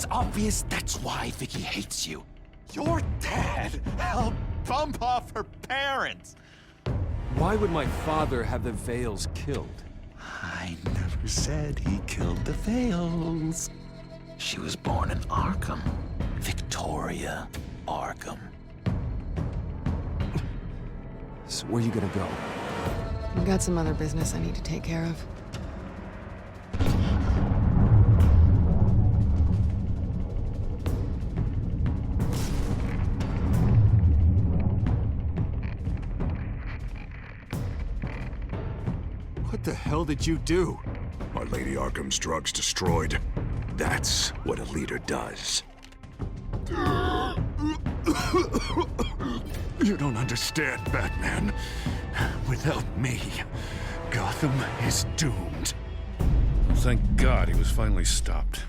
It's obvious that's why Vicky hates you. Your dad helped bump off her parents. Why would my father have the Vales killed? I never said he killed the Vales. She was born in Arkham. Victoria Arkham. So where are you gonna go? I've got some other business I need to take care of. What the hell did you do? Are Lady Arkham's drugs destroyed? That's what a leader does. You don't understand, Batman. Without me, Gotham is doomed. Thank God he was finally stopped.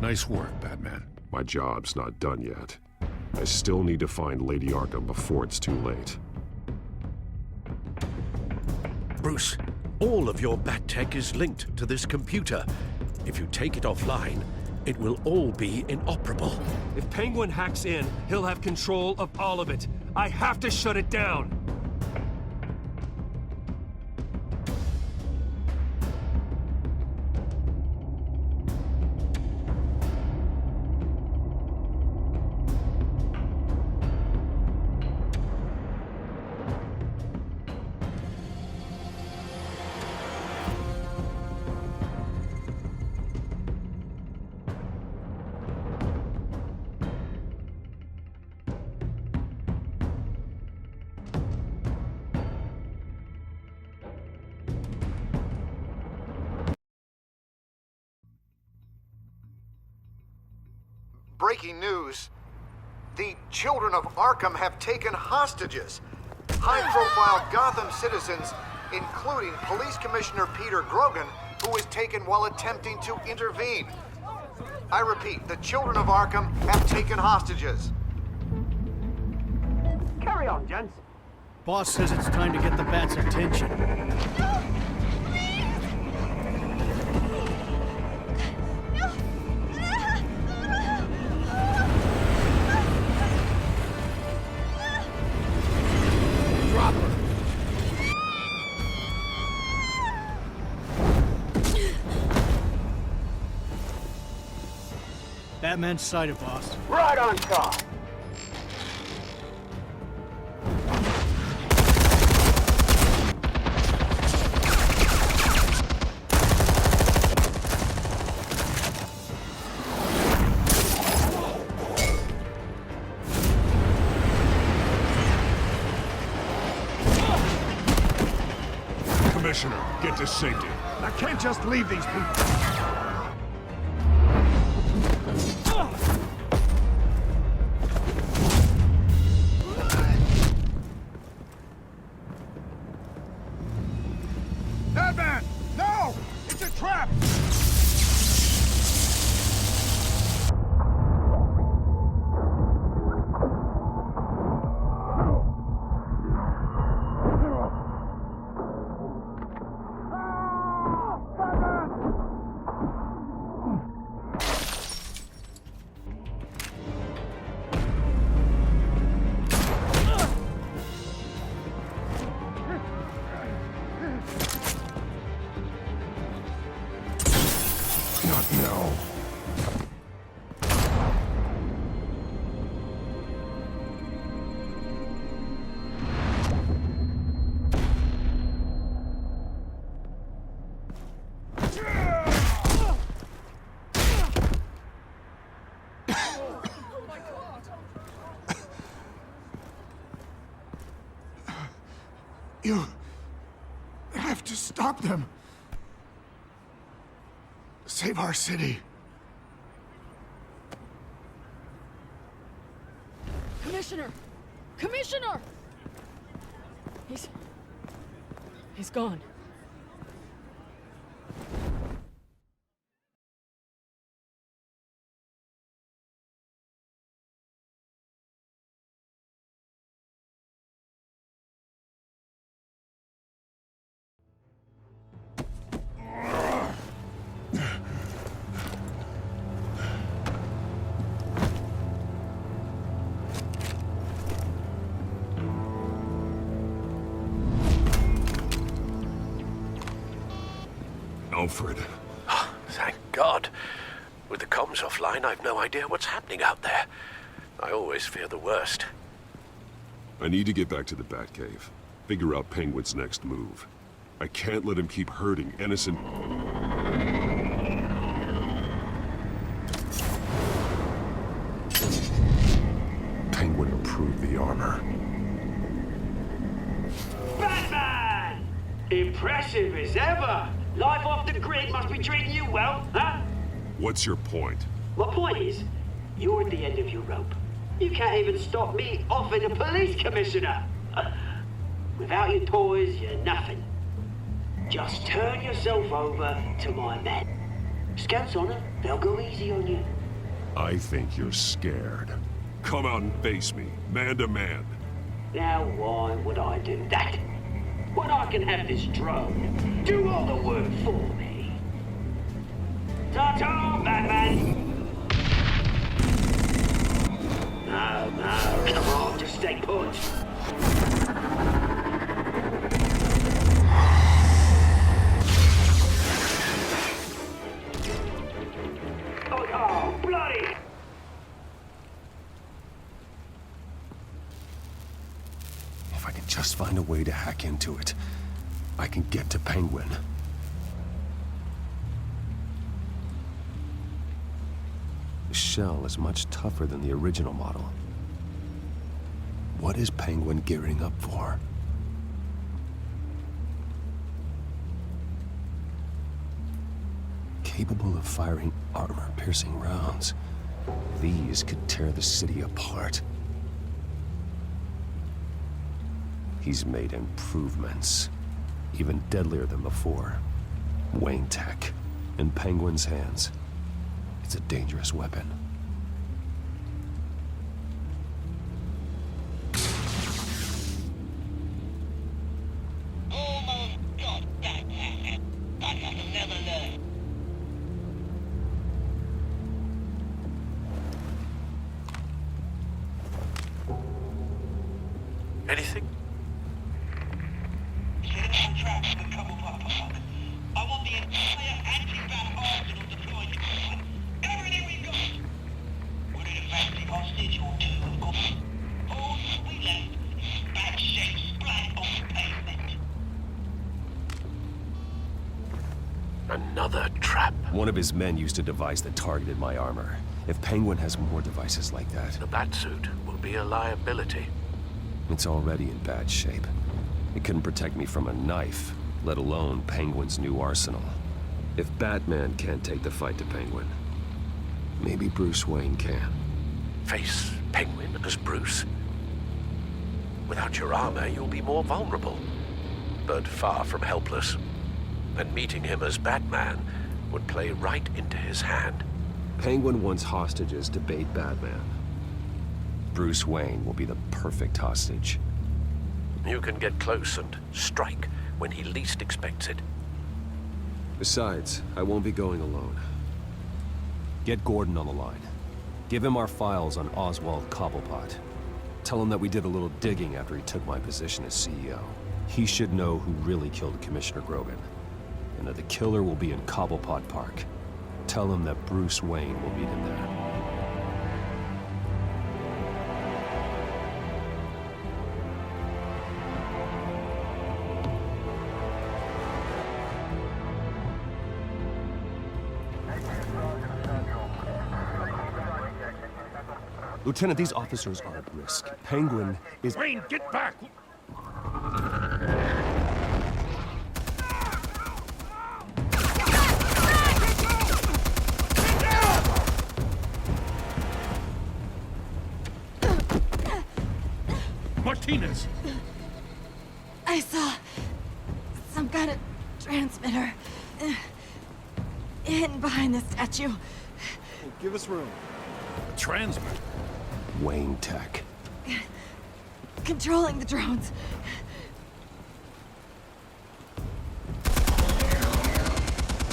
Nice work, Batman. My job's not done yet. I still need to find Lady Arkham before it's too late. Bruce, all of your bat tech is linked to this computer. If you take it offline, it will all be inoperable. If Penguin hacks in, he'll have control of all of it. I have to shut it down. Breaking news. The children of Arkham have taken hostages. High-profile Gotham citizens, including Police Commissioner Peter Grogan, who was taken while attempting to intervene. I repeat, the children of Arkham have taken hostages. Carry on, gents. Boss says it's time to get the Bat's attention. No! Batman's sighted, boss. Right on top. Commissioner, get to safety. I can't just leave these people. Batman! No! It's a trap! Not now. You have to stop them. Save our city. Commissioner! Commissioner! He's gone. Alfred. Thank God. With the comms offline, I've no idea what's happening out there. I always fear the worst. I need to get back to the Batcave. Figure out Penguin's next move. I can't let him keep hurting innocent... Penguin improved the armor. Batman! Impressive as ever. Life off the grid must be treating you well, huh? What's your point? My point is, you're at the end of your rope. You can't even stop me offing a police commissioner. Without your toys, you're nothing. Just turn yourself over to my men. Scouts on it, they'll go easy on you. I think you're scared. Come out and face me, man to man. Now why would I do that? When I can have this drone do all the work for me. Ta-ta, Batman! No, come on, just stay put. Oh, bloody! If I can just find a way to hack into it, I can get to Penguin. The shell is much tougher than the original model. What is Penguin gearing up for? Capable of firing armor-piercing rounds. These could tear the city apart. He's made improvements, even deadlier than before. Wayne Tech, in Penguin's hands. It's a dangerous weapon. Almost got that. But I'll never learn. Anything? I want the entire anti-bat arsenal deployed. Everything we've got. We're in a fancy hostage or two, of course. All we left is bad shape splat on the pavement. Another trap. One of his men used a device that targeted my armor. If Penguin has more devices like that... The Batsuit will be a liability. It's already in bad shape. It couldn't protect me from a knife, let alone Penguin's new arsenal. If Batman can't take the fight to Penguin, maybe Bruce Wayne can. Face Penguin as Bruce? Without your armor, you'll be more vulnerable, but far from helpless. And meeting him as Batman would play right into his hand. Penguin wants hostages to bait Batman. Bruce Wayne will be the perfect hostage. You can get close and strike when he least expects it. Besides, I won't be going alone. Get Gordon on the line. Give him our files on Oswald Cobblepot. Tell him that we did a little digging after he took my position as CEO. He should know who really killed Commissioner Grogan, and that the killer will be in Cobblepot Park. Tell him that Bruce Wayne will meet him there. Lieutenant, these officers are at risk. Penguin is... Wayne, get back! Martinez! I saw some kind of transmitter hidden behind the statue. Hey, give us room. A transmitter? Wayne Tech. Controlling the drones.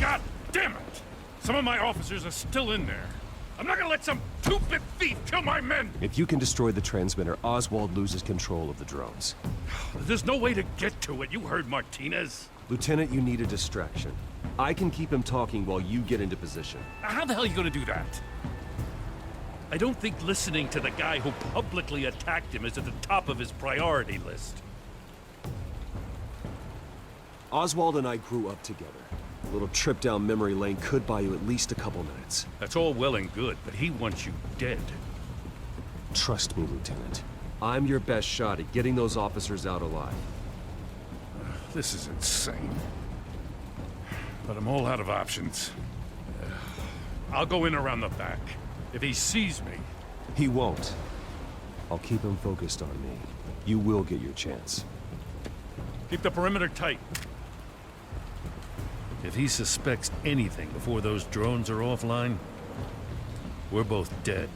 God damn it! Some of my officers are still in there. I'm not gonna let some two-bit thief kill my men! If you can destroy the transmitter, Oswald loses control of the drones. There's no way to get to it. You heard Martinez. Lieutenant, you need a distraction. I can keep him talking while you get into position. How the hell are you gonna do that? I don't think listening to the guy who publicly attacked him is at the top of his priority list. Oswald and I grew up together. A little trip down memory lane could buy you at least a couple minutes. That's all well and good, but he wants you dead. Trust me, Lieutenant. I'm your best shot at getting those officers out alive. This is insane. But I'm all out of options. I'll go in around the back. If he sees me... He won't. I'll keep him focused on me. You will get your chance. Keep the perimeter tight. If he suspects anything before those drones are offline, we're both dead.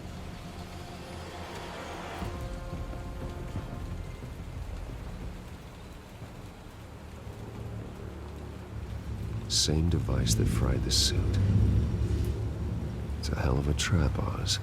Same device that fried the suit. It's a hell of a trap, Oz.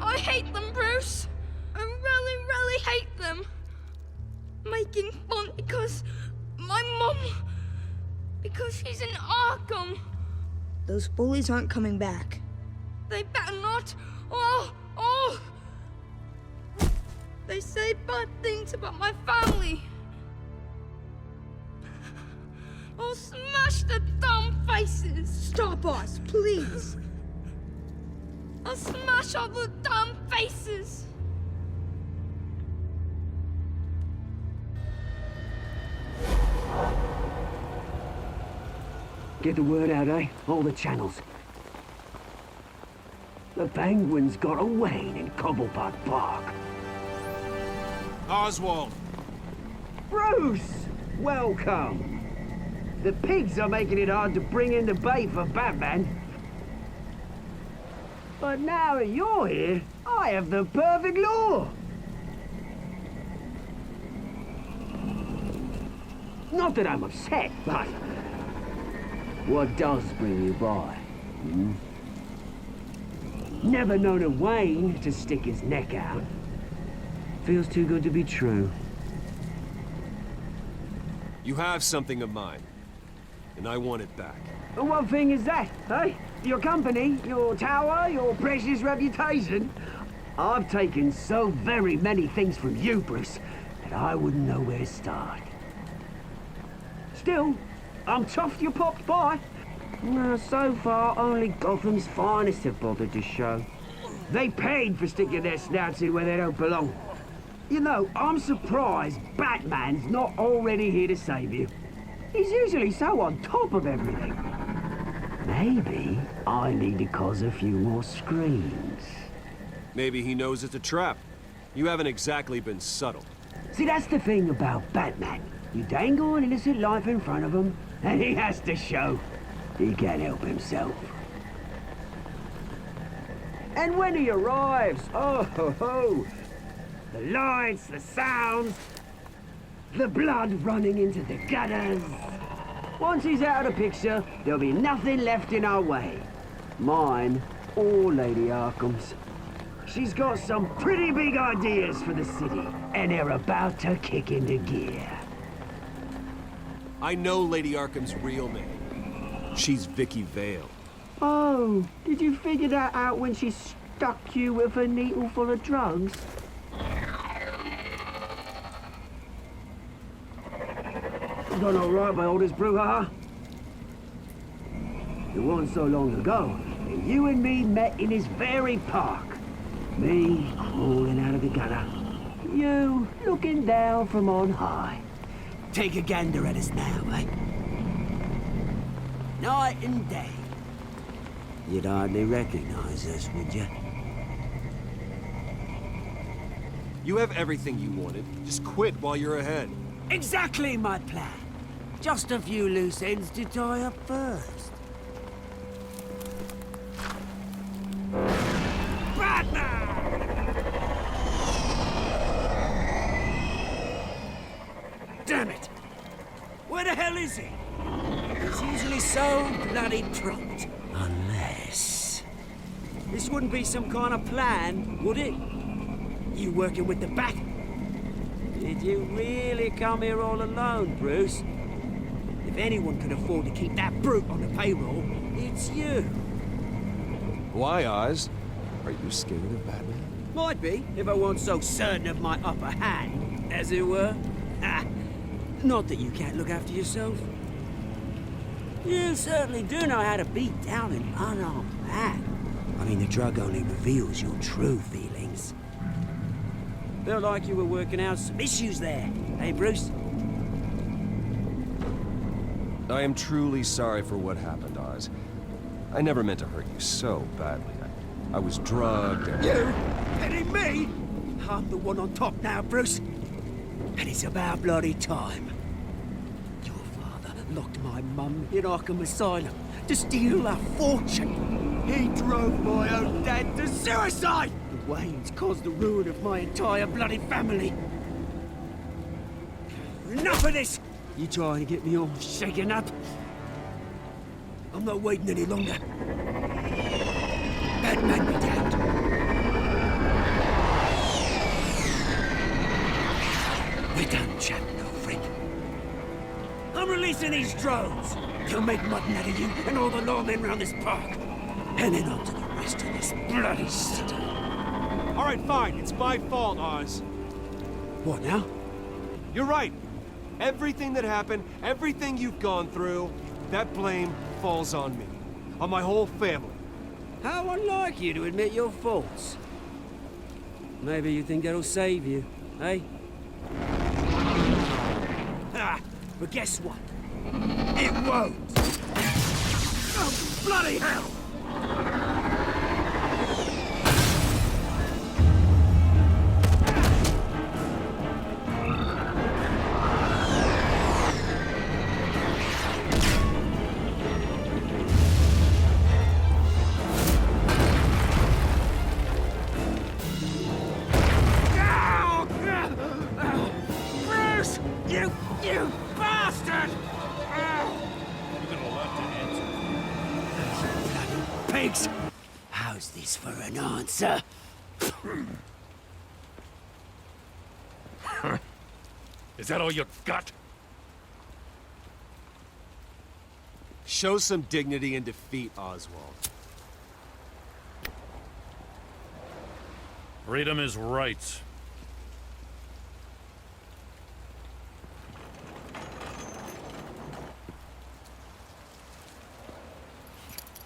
I hate them, Bruce. I really, really hate them. Making fun because my mum... because she's in Arkham. Those bullies aren't coming back. They better not. They say bad things about my family. I'll smash the dumb faces. Stop us, please. I'll smash all the dumb faces. Get the word out, eh? All the channels. The penguins got away in Cobblepot Park. Oswald! Bruce! Welcome! The pigs are making it hard to bring in the bait for Batman. But now that you're here, I have the perfect lure! Not that I'm upset, but... what does bring you by? Hmm? Never known a Wayne to stick his neck out. Feels too good to be true. You have something of mine, and I want it back. What thing is that, eh? Your company, your tower, your precious reputation? I've taken so very many things from you, Bruce, that I wouldn't know where to start. Still, I'm chuffed you popped by. No, so far, only Gotham's finest have bothered to show. They paid for sticking their snouts in where they don't belong. You know, I'm surprised Batman's not already here to save you. He's usually so on top of everything. Maybe I need to cause a few more screams. Maybe he knows it's a trap. You haven't exactly been subtle. See, that's the thing about Batman. You dangle an innocent life in front of him, and he has to show he can't help himself. And when he arrives, oh ho ho! The lights, the sounds, the blood running into the gutters. Once he's out of the picture, there'll be nothing left in our way. Mine or Lady Arkham's. She's got some pretty big ideas for the city, and they're about to kick into gear. I know Lady Arkham's real name. She's Vicky Vale. Oh, did you figure that out when she stuck you with a needle full of drugs? Done all right by all this brouhaha. It wasn't so long ago that you and me met in this very park. Me crawling out of the gutter. You looking down from on high. Take a gander at us now, eh? Night and day. You'd hardly recognize us, would you? You have everything you wanted. Just quit while you're ahead. Exactly my plan. Just a few loose ends to tie up first. Batman! Damn it! Where the hell is he? He's usually so bloody prompt. Unless... This wouldn't be some kind of plan, would it? You working with the Bat? Did you really come here all alone, Bruce? If anyone could afford to keep that brute on the payroll, it's you. Why, Oz? Are you scared of Batman? Might be, if I weren't so certain of my upper hand, as it were. Ah, not that you can't look after yourself. You certainly do know how to beat down an unarmed man. I mean, the drug only reveals your true feelings. Felt like you were working out some issues there, eh, Bruce? I am truly sorry for what happened, Oz. I never meant to hurt you so badly. I was drugged and... You? Hitting me? I'm the one on top now, Bruce. And it's about bloody time. Your father locked my mum in Arkham Asylum to steal a fortune. He drove my own dad to suicide! The Waynes caused the ruin of my entire bloody family. Enough of this! You trying to get me all shaken up? I'm not waiting any longer. Batman be damned. We're done chatting, old friend. I'm releasing these drones. They'll make mutton out of you and all the lawmen around this park. And then on to the rest of this bloody city. All right, fine. It's my fault, Oz. What now? You're right. Everything that happened, everything you've gone through, that blame falls on me. On my whole family. How unlike you to admit your faults. Maybe you think that'll save you, eh? Ah, but guess what? It won't! Oh, bloody hell! You bastard! You're gonna have to answer. Bloody pigs! How's this for an answer? Is that all you got? Show some dignity and defeat, Oswald. Freedom is right.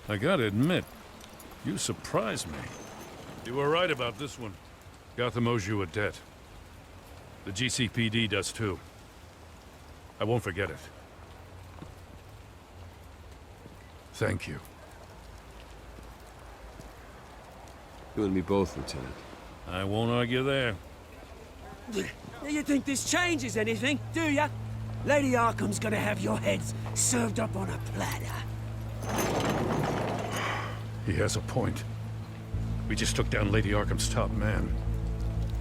I gotta admit, you surprised me. You were right about this one. Gotham owes you a debt. The GCPD does too. I won't forget it. Thank you. You and me both, Lieutenant. I won't argue there. You think this changes anything, do ya? Lady Arkham's gonna have your heads served up on a platter. He has a point. We just took down Lady Arkham's top man.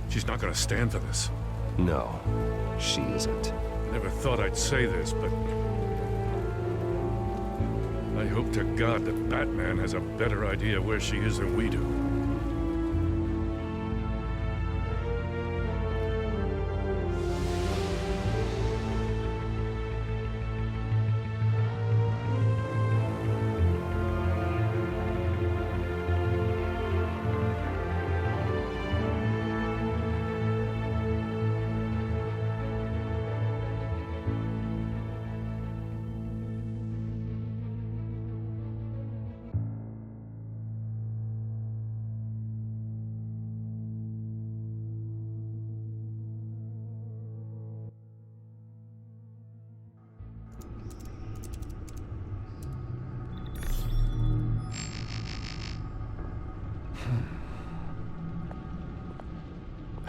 She's not gonna stand for this. No, she isn't. Never thought I'd say this, but... I hope to God that Batman has a better idea where she is than we do.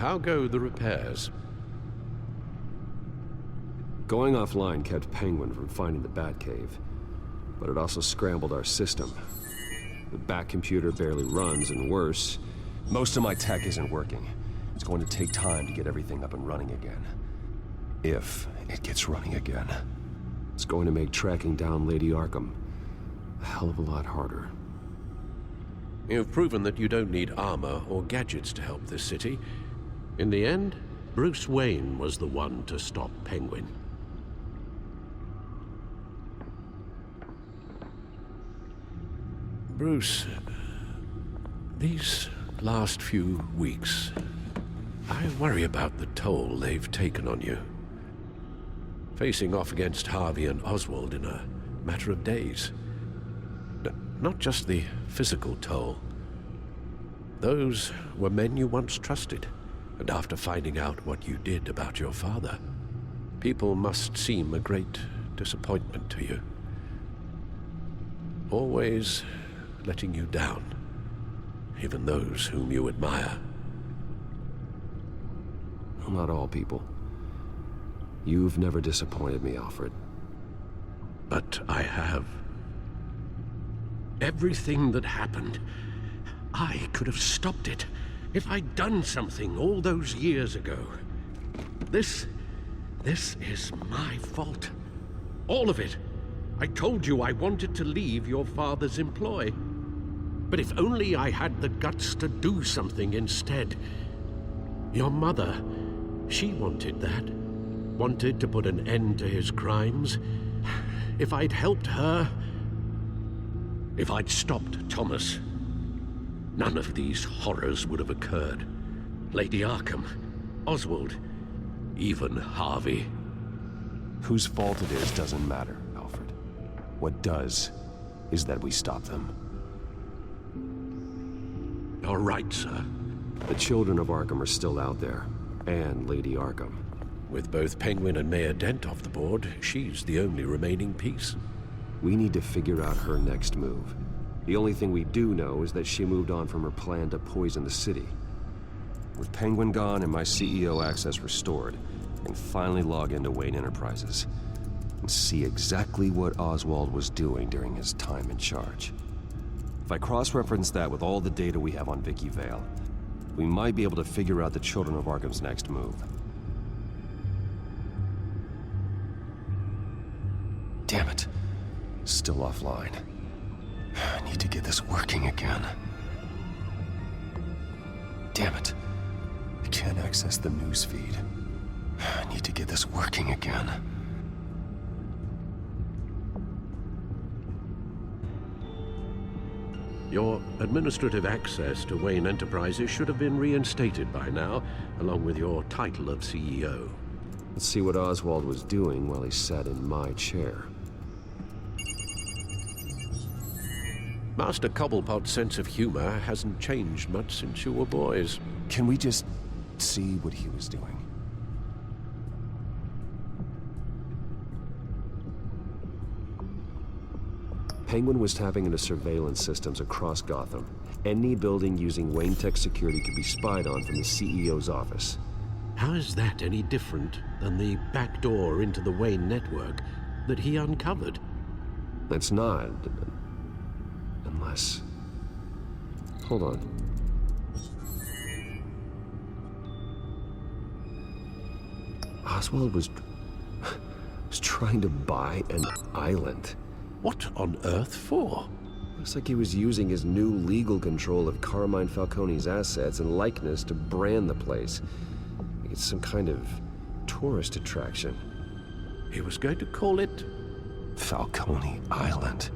how go the repairs? Going offline kept Penguin from finding the Batcave, but it also scrambled our system. The Bat computer barely runs, and worse, most of my tech isn't working. It's going to take time to get everything up and running again. If it gets running again. It's going to make tracking down Lady Arkham a hell of a lot harder. You've proven that you don't need armor or gadgets to help this city. In the end, Bruce Wayne was the one to stop Penguin. Bruce, these last few weeks, I worry about the toll they've taken on you. Facing off against Harvey and Oswald in a matter of days. Not just the physical toll. Those were men you once trusted, and after finding out what you did about your father, people must seem a great disappointment to you. Always letting you down, even those whom you admire. Well, not all people. You've never disappointed me, Alfred. But I have. Everything that happened, I could have stopped it if I'd done something all those years ago. This is my fault. All of it. I told you I wanted to leave your father's employ. But if only I had the guts to do something instead. Your mother, she wanted that. Wanted to put an end to his crimes. If I'd helped her, if I'd stopped Thomas, none of these horrors would have occurred. Lady Arkham, Oswald, even Harvey. Whose fault it is doesn't matter, Alfred. What does is that we stop them. All right, sir. The children of Arkham are still out there, and Lady Arkham. With both Penguin and Mayor Dent off the board, she's the only remaining piece. We need to figure out her next move. The only thing we do know is that she moved on from her plan to poison the city. With Penguin gone and my CEO access restored, I can finally log into Wayne Enterprises and see exactly what Oswald was doing during his time in charge. If I cross-reference that with all the data we have on Vicky Vale, we might be able to figure out the Children of Arkham's next move. Damn it. Still offline. I need to get this working again. Damn it. I can't access the news feed. I need to get this working again. Your administrative access to Wayne Enterprises should have been reinstated by now, along with your title of CEO. Let's see what Oswald was doing while he sat in my chair. Master Cobblepot's sense of humor hasn't changed much since you were boys. Can we just see what he was doing? Penguin was tapping into surveillance systems across Gotham. Any building using Wayne Tech security could be spied on from the CEO's office. How is that any different than the back door into the Wayne network that he uncovered? It's not. Unless... Hold on. Oswald was trying to buy an island. What on earth for? Looks like he was using his new legal control of Carmine Falcone's assets and likeness to brand the place. It's some kind of tourist attraction. He was going to call it... Falcone Island.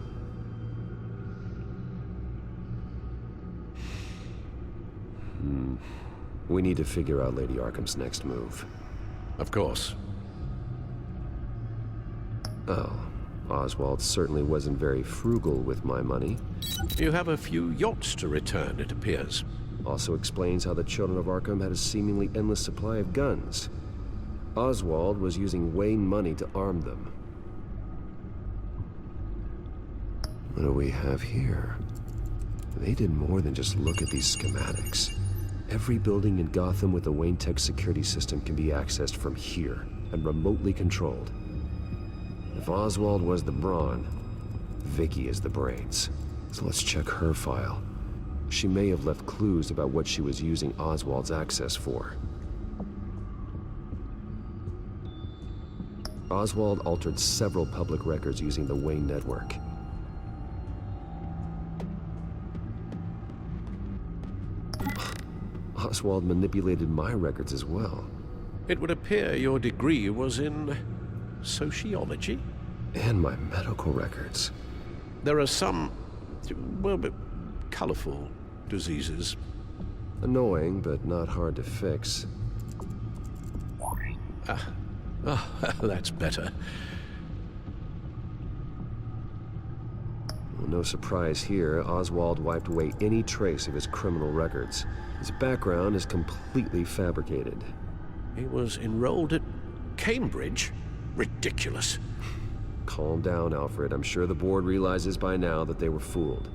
We need to figure out Lady Arkham's next move. Of course. Oh, Oswald certainly wasn't very frugal with my money. You have a few yachts to return, it appears. Also explains how the Children of Arkham had a seemingly endless supply of guns. Oswald was using Wayne money to arm them. What do we have here? They did more than just look at these schematics. Every building in Gotham with a Wayne Tech security system can be accessed from here and remotely controlled. If Oswald was the brawn, Vicky is the brains. So let's check her file. She may have left clues about what she was using Oswald's access for. Oswald altered several public records using the Wayne network. Oswald manipulated my records as well. It would appear your degree was in sociology? And my medical records. There are some, well, colorful diseases. Annoying, but not hard to fix. That's better. Well, no surprise here, Oswald wiped away any trace of his criminal records. His background is completely fabricated. He was enrolled at Cambridge? Ridiculous. Calm down, Alfred. I'm sure the board realizes by now that they were fooled.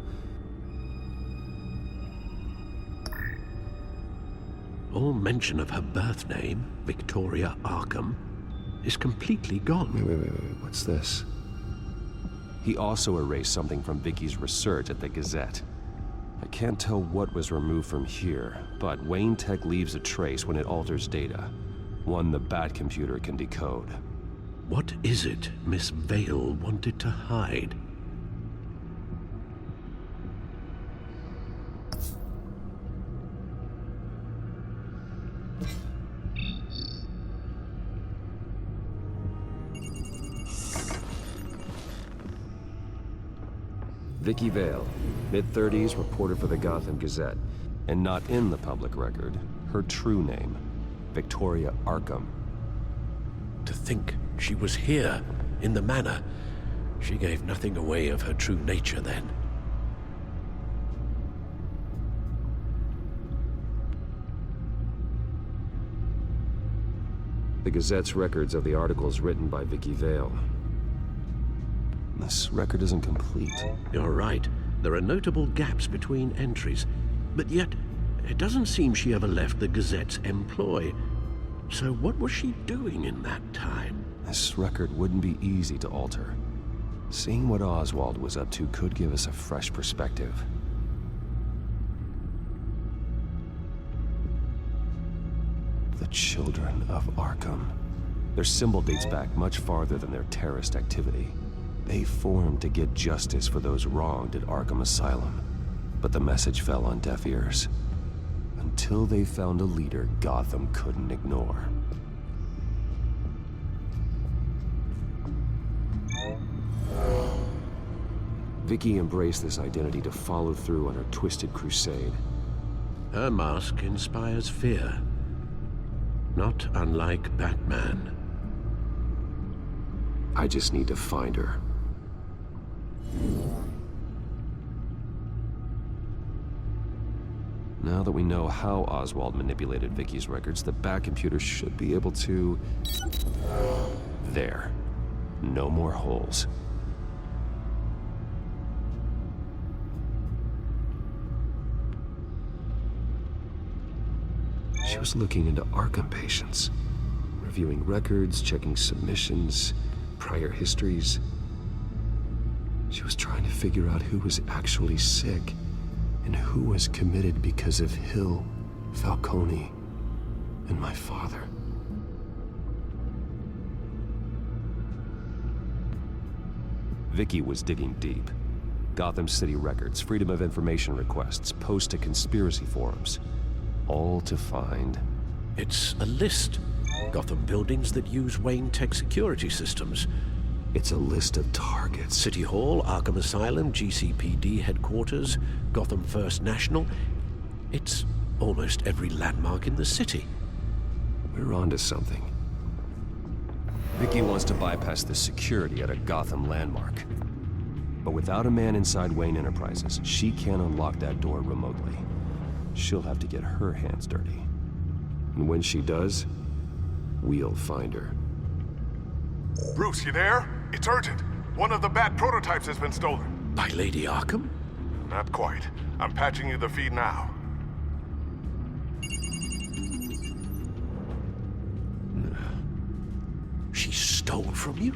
All mention of her birth name, Victoria Arkham, is completely gone. Wait. What's this? He also erased something from Vicky's research at the Gazette. I can't tell what was removed from here, but Wayne Tech leaves a trace when it alters data. One the Bat computer can decode. What is it Miss Vale wanted to hide? Vicky Vale, mid-30s, reporter for the Gotham Gazette. And not in the public record, her true name, Victoria Arkham. To think she was here, in the manor. She gave nothing away of her true nature then. The Gazette's records of the articles written by Vicky Vale. This record isn't complete. You're right. There are notable gaps between entries. But yet, it doesn't seem she ever left the Gazette's employ. So what was she doing in that time? This record wouldn't be easy to alter. Seeing what Oswald was up to could give us a fresh perspective. The Children of Arkham. Their symbol dates back much farther than their terrorist activity. They formed to get justice for those wronged at Arkham Asylum. But the message fell on deaf ears. Until they found a leader Gotham couldn't ignore. Vicky embraced this identity to follow through on her twisted crusade. Her mask inspires fear. Not unlike Batman. I just need to find her. Now that we know how Oswald manipulated Vicky's records, the Bat computer should be able to... There. No more holes. She was looking into Arkham patients, reviewing records, checking submissions, prior histories. She was trying to figure out who was actually sick and who was committed because of Hill, Falcone, and my father. Vicky was digging deep. Gotham City records, Freedom of Information requests, posts to conspiracy forums. All to find... It's a list. Gotham buildings that use Wayne Tech security systems. It's a list of targets. City Hall, Arkham Asylum, GCPD headquarters, Gotham First National. It's almost every landmark in the city. We're onto something. Vicky wants to bypass the security at a Gotham landmark. But without a man inside Wayne Enterprises, she can't unlock that door remotely. She'll have to get her hands dirty. And when she does, we'll find her. Bruce, you there? It's urgent. One of the Bat prototypes has been stolen. By Lady Arkham? Not quite. I'm patching you the feed now. stole from you?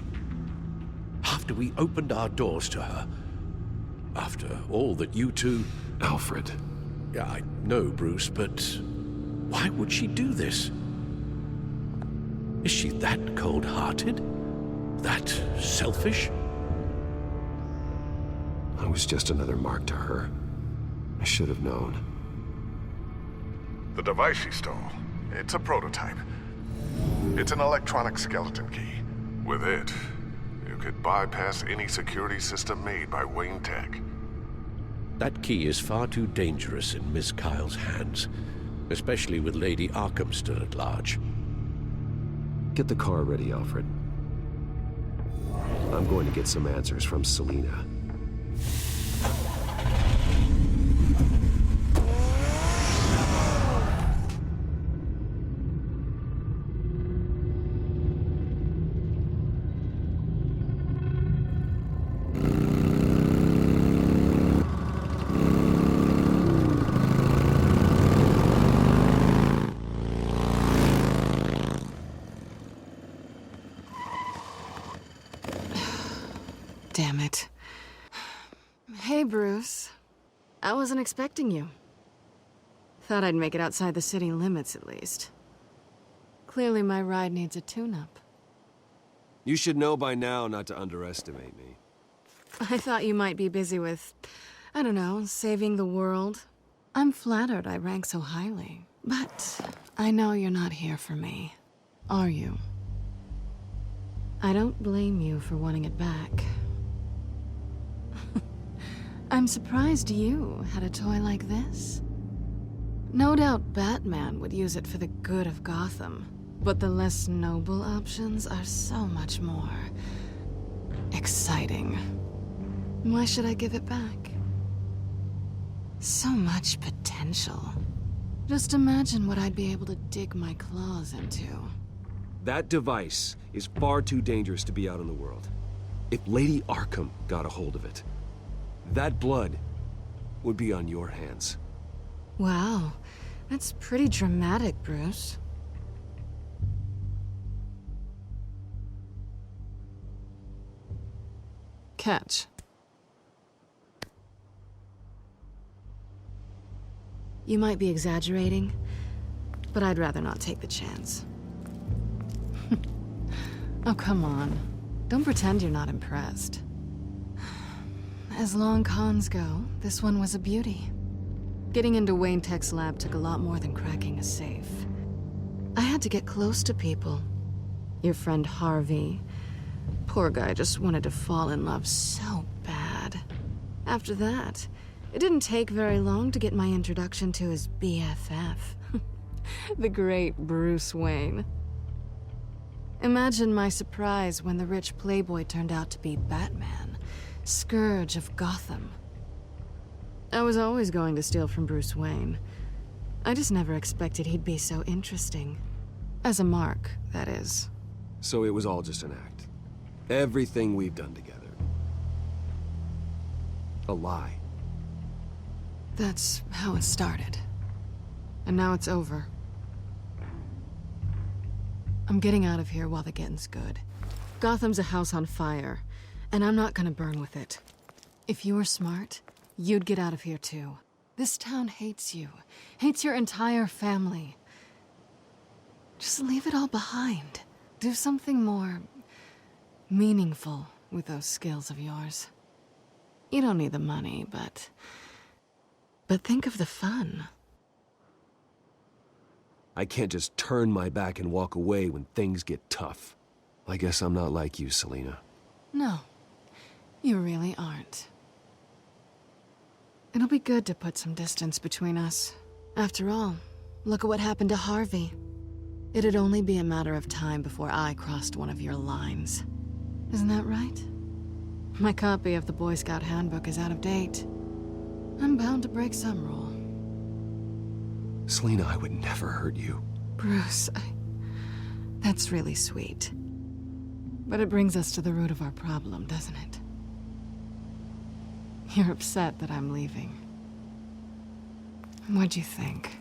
After we opened our doors to her? After all that you two... Alfred. Yeah, I know, Bruce, but why would she do this? Is she that cold-hearted? That selfish? I was just another mark to her. I should have known. The device she stole, it's a prototype. It's an electronic skeleton key. With it, you could bypass any security system made by Wayne Tech. That key is far too dangerous in Miss Kyle's hands, especially with Lady Arkham still at large. Get the car ready, Alfred. I'm going to get some answers from Selina. Damn it. Hey, Bruce. I wasn't expecting you. Thought I'd make it outside the city limits, at least. Clearly my ride needs a tune-up. You should know by now not to underestimate me. I thought you might be busy with, I don't know, saving the world. I'm flattered I rank so highly. But I know you're not here for me, are you? I don't blame you for wanting it back. I'm surprised you had a toy like this. No doubt Batman would use it for the good of Gotham, but the less noble options are so much more exciting. Why should I give it back? So much potential. Just imagine what I'd be able to dig my claws into. That device is far too dangerous to be out in the world. If Lady Arkham got a hold of it, that blood would be on your hands. Wow, that's pretty dramatic, Bruce. Catch. You might be exaggerating, but I'd rather not take the chance. Oh, come on. Don't pretend you're not impressed. As long cons go, this one was a beauty. Getting into Wayne Tech's lab took a lot more than cracking a safe. I had to get close to people. Your friend Harvey. Poor guy just wanted to fall in love so bad. After that, it didn't take very long to get my introduction to his BFF. The great Bruce Wayne. Imagine my surprise when the rich playboy turned out to be Batman, scourge of Gotham. I was always going to steal from Bruce Wayne. I just never expected he'd be so interesting. As a mark, that is. So it was all just an act. Everything we've done together. A lie. That's how it started. And now it's over. I'm getting out of here while the getting's good. Gotham's a house on fire, and I'm not gonna burn with it. If you were smart, you'd get out of here too. This town hates you. Hates your entire family. Just leave it all behind. Do something more meaningful with those skills of yours. You don't need the money, but think of the fun. I can't just turn my back and walk away when things get tough. I guess I'm not like you, Selina. No, you really aren't. It'll be good to put some distance between us. After all, look at what happened to Harvey. It'd only be a matter of time before I crossed one of your lines. Isn't that right? My copy of the Boy Scout Handbook is out of date. I'm bound to break some rule. Selina, I would never hurt you. Bruce, that's really sweet. But it brings us to the root of our problem, doesn't it? You're upset that I'm leaving. What'd you think?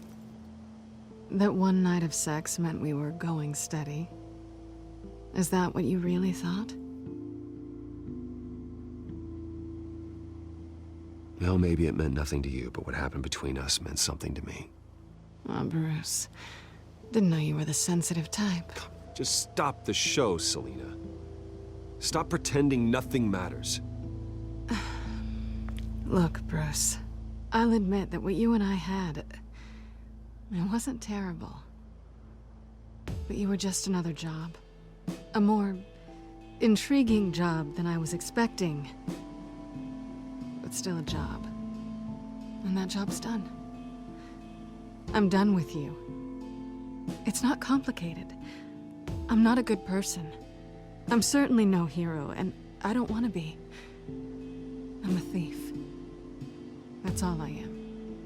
That one night of sex meant we were going steady? Is that what you really thought? Well, maybe it meant nothing to you, but what happened between us meant something to me. Oh, Bruce. Didn't know you were the sensitive type. Just stop the show, Selina. Stop pretending nothing matters. Look, Bruce. I'll admit that what you and I had... it wasn't terrible. But you were just another job. A more intriguing job than I was expecting. But still a job. And that job's done. I'm done with you. It's not complicated. I'm not a good person. I'm certainly no hero, and I don't want to be. I'm a thief. That's all I am.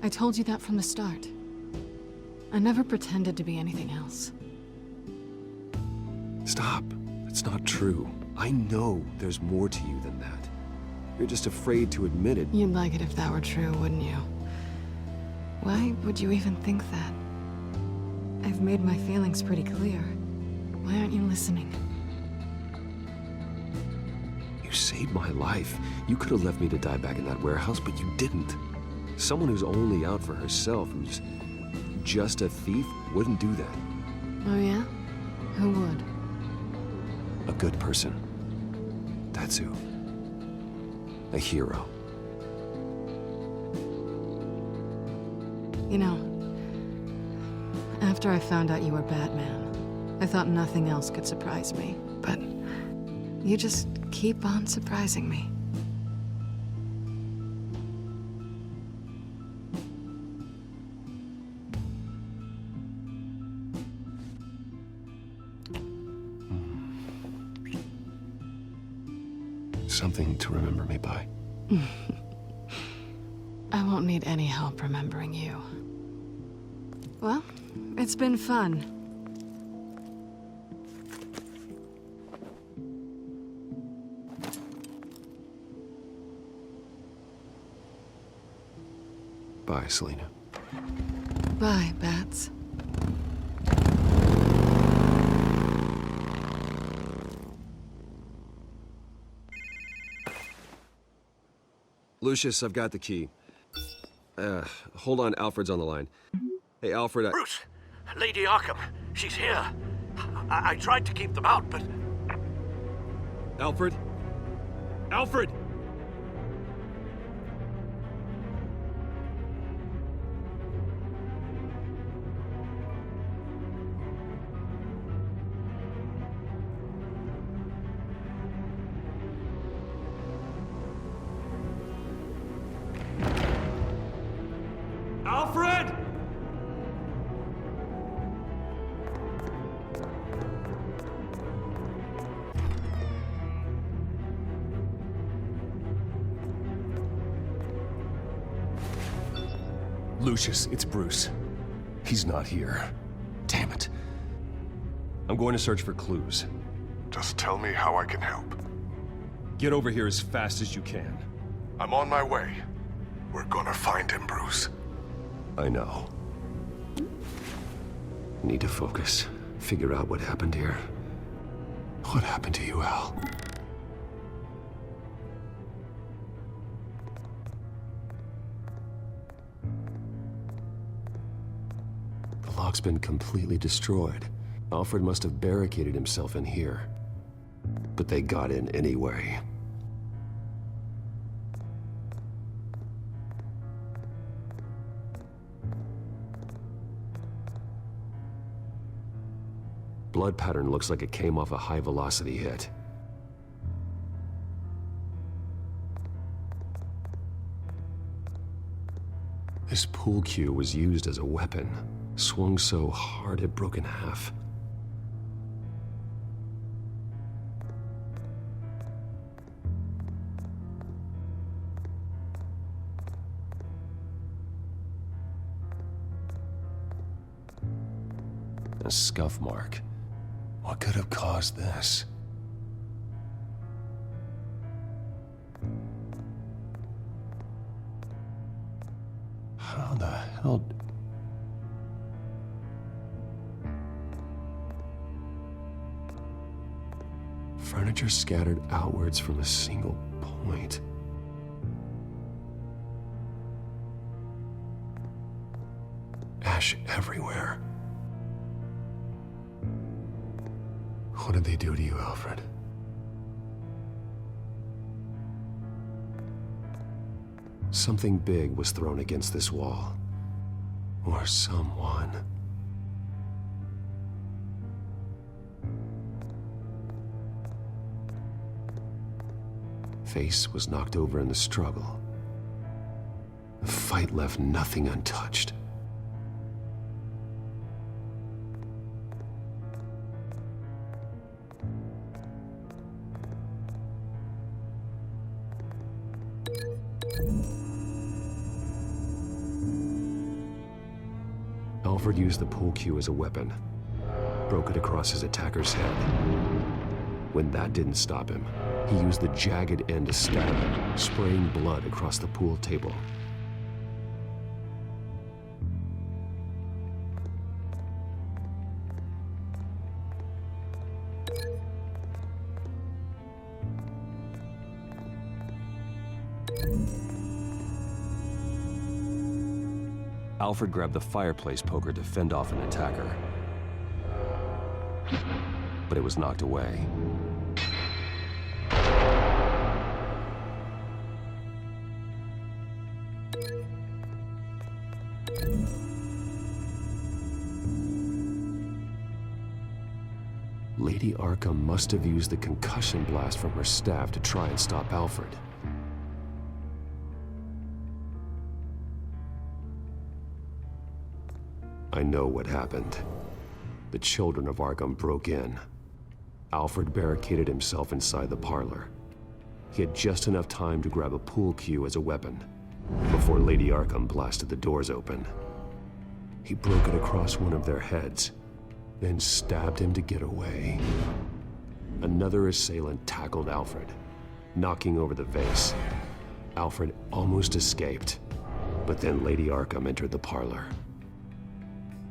I told you that from the start. I never pretended to be anything else. Stop. That's not true. I know there's more to you than that. You're just afraid to admit it. You'd like it if that were true, wouldn't you? Why would you even think that? I've made my feelings pretty clear. Why aren't you listening? You saved my life. You could have left me to die back in that warehouse, but you didn't. Someone who's only out for herself, who's just a thief, wouldn't do that. Oh yeah? Who would? A good person. That's who. A hero. You know, after I found out you were Batman, I thought nothing else could surprise me. But you just keep on surprising me. Something to remember me by. I won't need any help remembering you. Well, it's been fun. Bye, Selina. Bye, Bats. Lucius, I've got the key. Hold on, Alfred's on the line. Hey, Alfred, Bruce! Lady Arkham, she's here. I tried to keep them out, but... Alfred? Alfred! Alfred! Lucius, it's Bruce. He's not here. Damn it. I'm going to search for clues. Just tell me how I can help. Get over here as fast as you can. I'm on my way. We're gonna find him, Bruce. I know. Need to focus. Figure out what happened here. What happened to you, Al? The lock's been completely destroyed. Alfred must have barricaded himself in here. But they got in anyway. Blood pattern looks like it came off a high-velocity hit. This pool cue was used as a weapon. Swung so hard it broke in half. A scuff mark. What could have caused this? How the hell... Furniture scattered outwards from a single point. Ash everywhere. What did they do to you, Alfred? Something big was thrown against this wall. Or someone. Face was knocked over in the struggle. The fight left nothing untouched. Alfred used the pool cue as a weapon, broke it across his attacker's head. When that didn't stop him, he used the jagged end to stab him, spraying blood across the pool table. Alfred grabbed the fireplace poker to fend off an attacker. But it was knocked away. Lady Arkham must have used the concussion blast from her staff to try and stop Alfred. I know what happened. The children of Arkham broke in. Alfred barricaded himself inside the parlor. He had just enough time to grab a pool cue as a weapon before Lady Arkham blasted the doors open. He broke it across one of their heads, then stabbed him to get away. Another assailant tackled Alfred, knocking over the vase. Alfred almost escaped, but then Lady Arkham entered the parlor.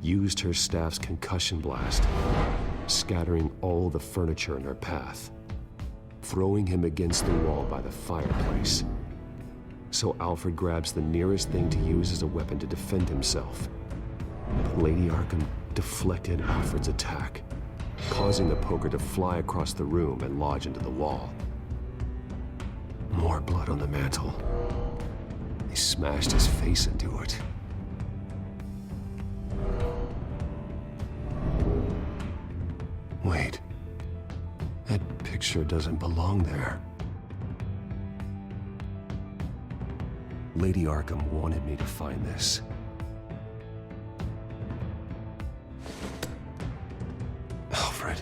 Used her staff's concussion blast, scattering all the furniture in her path, throwing him against the wall by the fireplace. So Alfred grabs the nearest thing to use as a weapon to defend himself. But Lady Arkham deflected Alfred's attack, causing the poker to fly across the room and lodge into the wall. More blood on the mantel. They smashed his face into it. Wait, that picture doesn't belong there. Lady Arkham wanted me to find this. Alfred.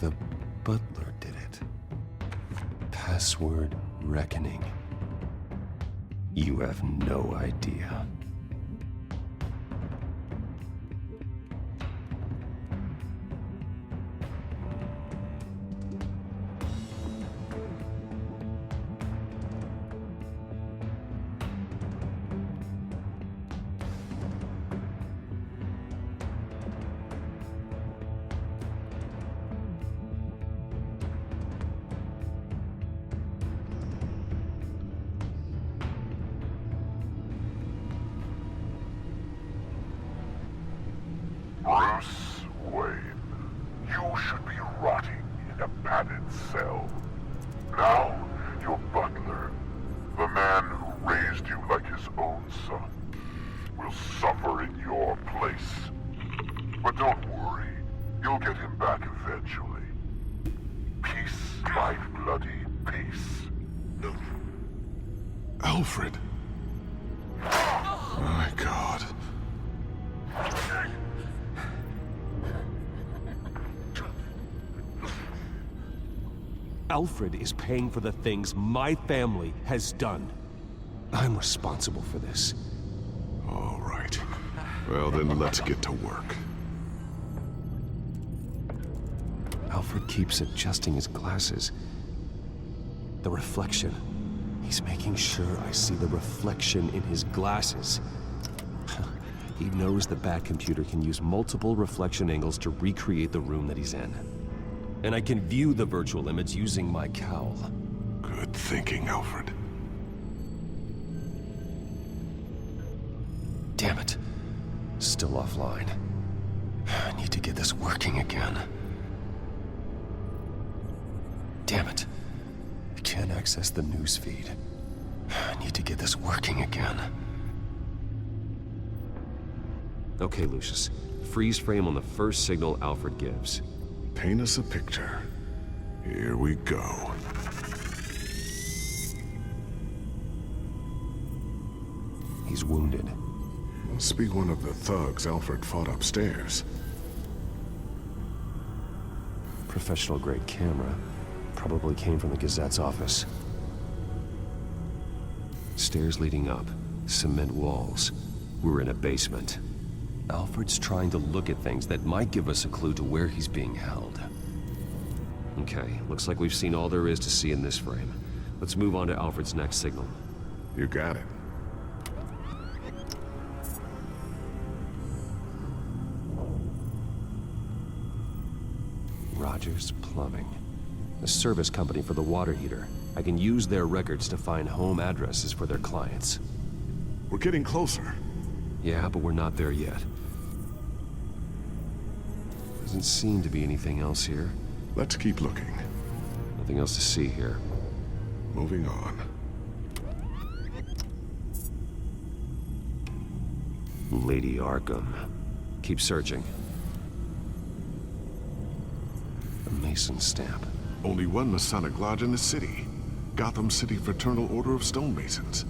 The butler did it. Password reckoning. You have no idea. Bruce Wayne, you should be rotting in a padded cell. Now, your butler, the man who raised you like his own son, will suffer in your place. But don't worry, you'll get him back eventually. Peace, my bloody peace. Alfred. My God. Alfred is paying for the things my family has done. I'm responsible for this. All right. Well, then let's get to work. Alfred keeps adjusting his glasses. The reflection. He's making sure I see the reflection in his glasses. He knows the Bat-computer can use multiple reflection angles to recreate the room that he's in. And I can view the virtual image using my cowl. Good thinking, Alfred. Damn it. Still offline. I need to get this working again. Damn it. I can't access the news feed. I need to get this working again. Okay, Lucius. Freeze frame on the first signal Alfred gives. Paint us a picture. Here we go. He's wounded. Must be one of the thugs Alfred fought upstairs. Professional-grade camera. Probably came from the Gazette's office. Stairs leading up. Cement walls. We're in a basement. Alfred's trying to look at things that might give us a clue to where he's being held. Okay, looks like we've seen all there is to see in this frame. Let's move on to Alfred's next signal. You got it. Rogers Plumbing. A service company for the water heater. I can use their records to find home addresses for their clients. We're getting closer. Yeah, but we're not there yet. Doesn't seem to be anything else here. Let's keep looking. Nothing else to see here. Moving on. Lady Arkham. Keep searching. A Mason stamp. Only one Masonic lodge in the city. Gotham City Fraternal Order of Stonemasons.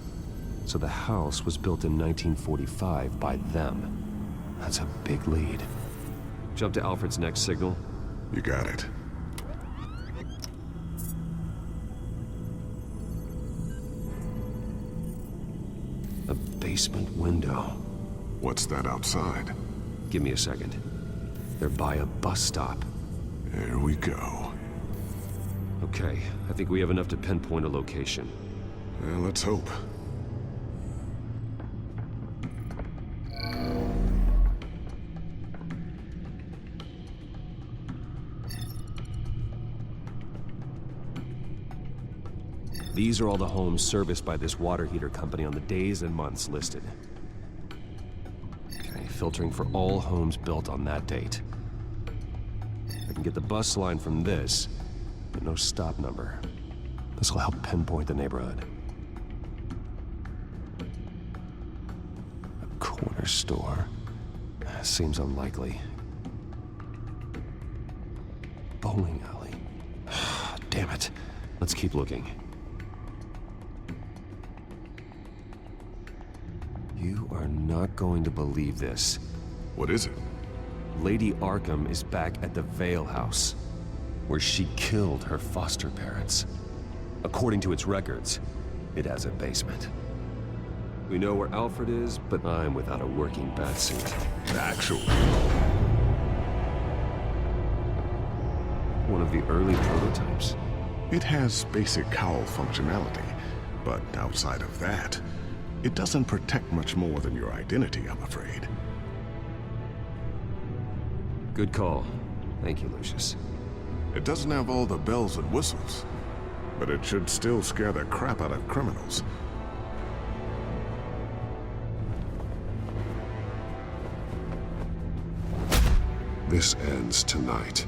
So the house was built in 1945 by them. That's a big lead. Jump to Alfred's next signal. You got it. A basement window. What's that outside? Give me a second. They're by a bus stop. There we go. Okay, I think we have enough to pinpoint a location. Well, let's hope. These are all the homes serviced by this water heater company on the days and months listed. Okay, filtering for all homes built on that date. I can get the bus line from this, but no stop number. This will help pinpoint the neighborhood. A corner store. Seems unlikely. Bowling alley. Damn it. Let's keep looking. You are not going to believe this. What is it? Lady Arkham is back at the Vale House, where she killed her foster parents. According to its records, it has a basement. We know where Alfred is, but I'm without a working batsuit. Actually. One of the early prototypes. It has basic cowl functionality, but outside of that, it doesn't protect much more than your identity, I'm afraid. Good call. Thank you, Lucius. It doesn't have all the bells and whistles, but it should still scare the crap out of criminals. This ends tonight.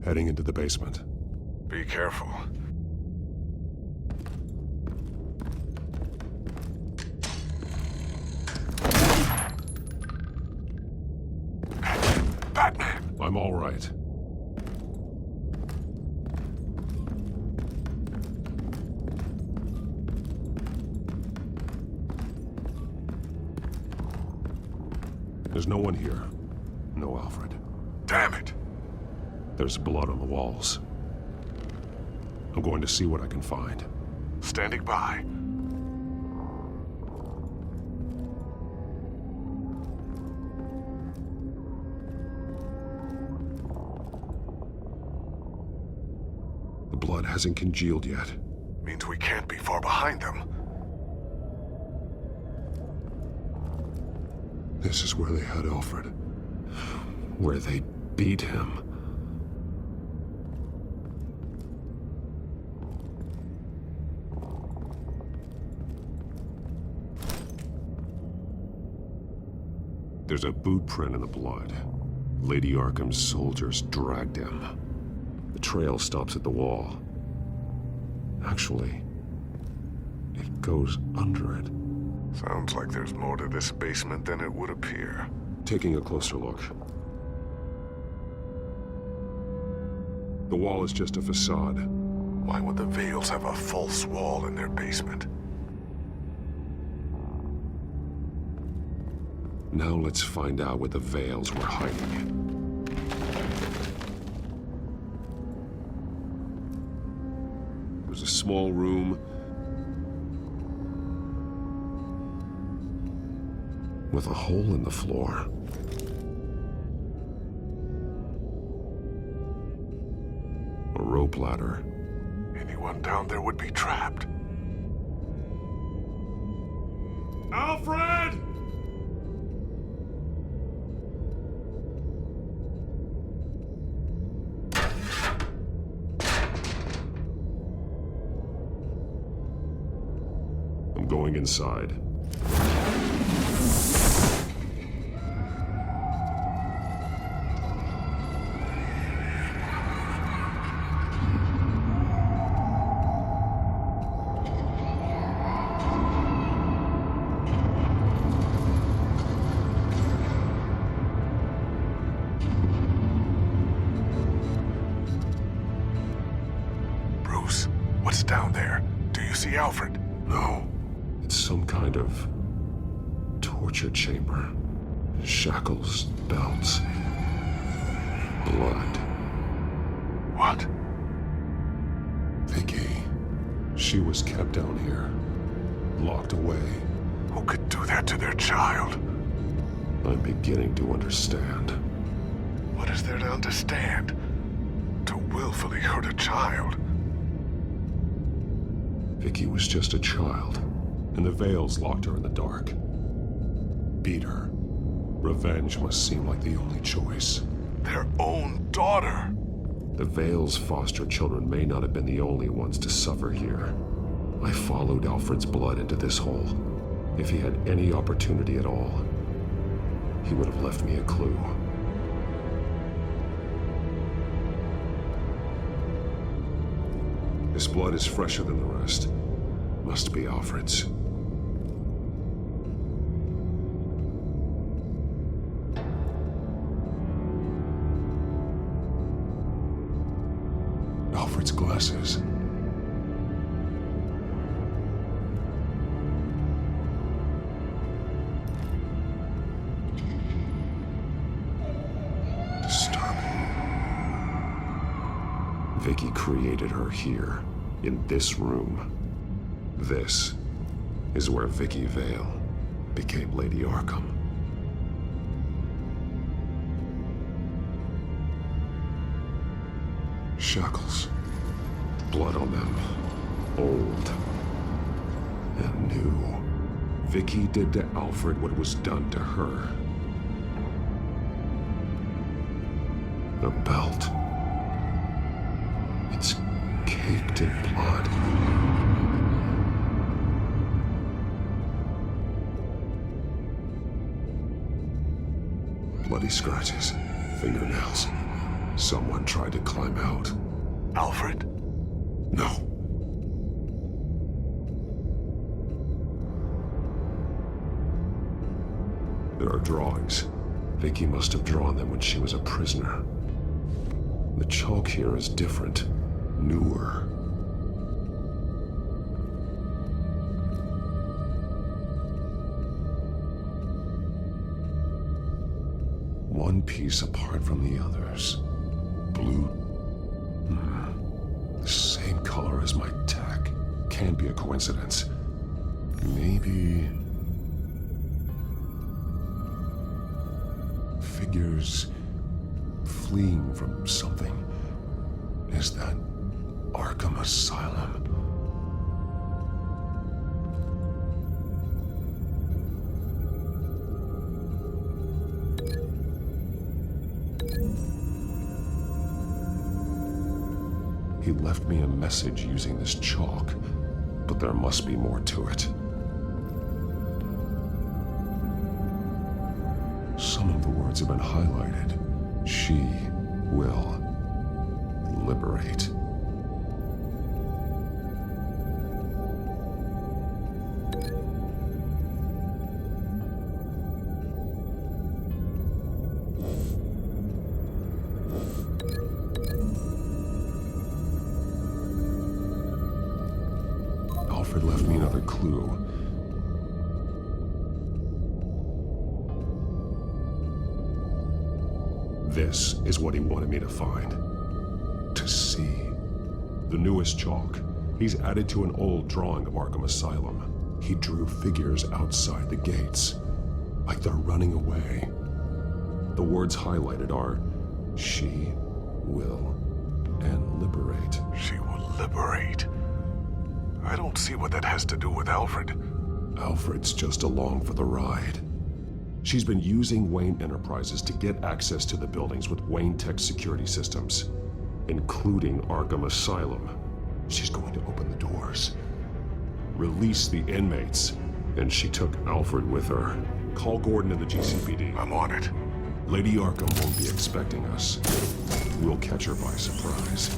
Heading into the basement. Be careful. Batman! I'm all right. There's no one here. No, Alfred. Damn it! There's blood on the walls. I'm going to see what I can find. Standing by. The blood hasn't congealed yet. Means we can't be far behind them. This is where they had Alfred. Where they beat him. There's a boot print in the blood. Lady Arkham's soldiers dragged him. The trail stops at the wall. Actually, it goes under it. Sounds like there's more to this basement than it would appear. Taking a closer look. The wall is just a facade. Why would the Vales have a false wall in their basement? Now let's find out what the Vales were hiding. There's a small room with a hole in the floor. A rope ladder. Anyone down there would be trapped. Alfred! I'm going inside. Bruce, what's down there? Do you see Alfred? No. It's some kind of torture chamber. Shackles, belts, blood. What? Vicky. She was kept down here, locked away. Who could do that to their child? I'm beginning to understand. What is there to understand? To willfully hurt a child? Vicky was just a child, and the Vales locked her in the dark. Beat her. Revenge must seem like the only choice. Their own daughter! The Vales' foster children may not have been the only ones to suffer here. I followed Alfred's blood into this hole. If he had any opportunity at all, he would have left me a clue. This blood is fresher than the rest. Must be Alfred's. Alfred's glasses. Disturbing. Vicky created her here, in this room. This is where Vicky Vale became Lady Arkham. Shackles. Blood on them. Old. And new. Vicky did to Alfred what was done to her. The belt. It's caked in blood. Bloody scratches. Fingernails. Someone tried to climb out. Alfred? No. There are drawings. Vicky must have drawn them when she was a prisoner. The chalk here is different. Newer. one piece apart from the others. Blue. The same color as my tech. Can't be a coincidence. Maybe... figures fleeing from something. Is that Arkham Asylum? He left me a message using this chalk, but there must be more to it. Some of the words have been highlighted. She will liberate. Alfred left me another clue. This is what he wanted me to find. To see. The newest chalk. He's added to an old drawing of Arkham Asylum. He drew figures outside the gates, like they're running away. The words highlighted are, she will and liberate. She will liberate? I don't see what that has to do with Alfred. Alfred's just along for the ride. She's been using Wayne Enterprises to get access to the buildings with Wayne Tech security systems, including Arkham Asylum. She's going to open the doors, release the inmates, and she took Alfred with her. Call Gordon and the GCPD. I'm on it. Lady Arkham won't be expecting us. We'll catch her by surprise.